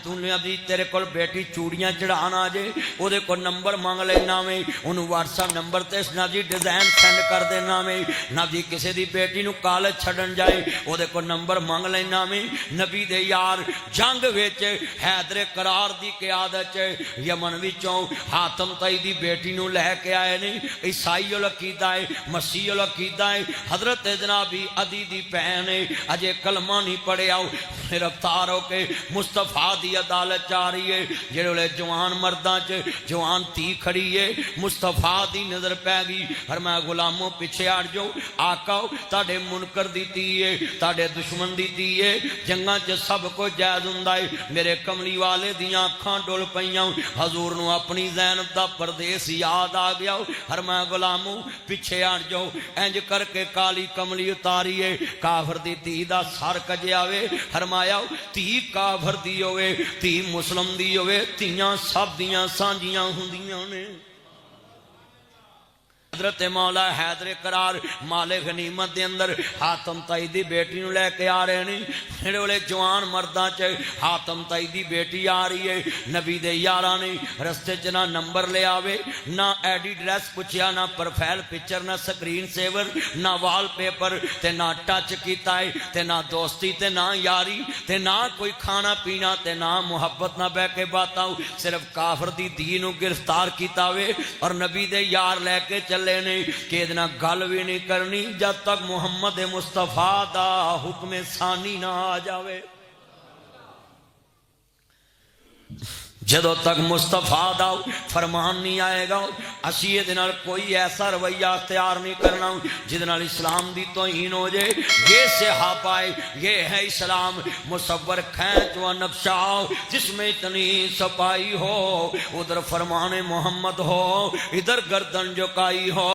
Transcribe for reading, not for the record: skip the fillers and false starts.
تو نبی تیرے کول بیٹی چوڑیاں چڑھانا آ جائے وہ کو نمبر مانگ لینا میں انہوں واٹس ایپ نمبر تے نبی ڈیزائن سینڈ کر دینا میں نبی کسی دی بیٹی نو کالج چھڑن جائے وہ کو نمبر مانگ لینا میں نبی دے یار جنگ وچ حیدر قرار دی قیادت یمن وچوں حاتم طائی دی بیٹی نو لے کے آئے نہیں عیسائی العقیدہ ہے مسیح العقیدہ ہے حضرت جنابی عدی دی بہن ہے اجے کلمہ نہیں پڑھے آؤ گرفتار ہو کے مصطفیٰ دی عدالت جا رہی ہے جڑے جوان مرداں چ جوان تھی کھڑی ہے مصطفیٰ دی نظر پہ گئی فرمایا غلاموں پیچھے ہٹ جاؤ آقا تاڑے منکر دی تھی ہے تاڑے دشمن دی تھی ہے جنگاں چ سب کو جائز ہوندا ہے میرے کملی والے دیاں اکھاں ڈول پیاں حضور نو اپنی زینب دا پردیس یاد آ گیا فرمایا غلاموں پیچھے ہٹ جاؤ انج کر کے کالی کملی اتاری ہے کافر دی تھی دا سر کجیا وے فرمایا تھی کافر دی ہوئے تھی مسلم دی ہوئے تیاں سب دیاں سانجیاں ہوندیاں نے حضرت مولا حیدر قرار مال غنیمت دے اندر حاتم طائی دی بیٹی نو لے کے آ رہے ہیں پھر والے جوان مرداں چ حاتم طائی دی بیٹی آ رہی ہے نبی دے یاراں نے رستے چ نہ نمبر لے آوے نہ ایڈی ڈریس پوچھیا نہ پروفائل پکچر نہ سکرین سیور نہ وال پیپر تے نہ ٹچ کیتا ہے تے نہ دوستی تے نہ یاری تے نہ کوئی کھانا پینا تے نہ محبت نہ بہ کے باتاں صرف کافر دی دین نو گرفتار کیتا وے اور نبی دے یار لے کے چلے نہیں کہ ادنا گل بھی نہیں کرنی جب تک محمد مصطفیٰ دا حکم ثانی نہ آ جاوے جدو تک مصطفیٰ دا فرمان نہیں آئے گا اسی یہ دنال کوئی ایسا رویہ اختیار نہیں کرنا جدنال اسلام دی توہین ہو جائے یہ صحابہ یہ ہے اسلام مصور کھینچ و نقشہ جس میں اتنی صفائی ہو ادھر فرمان محمد ہو ادھر گردن جھکائی ہو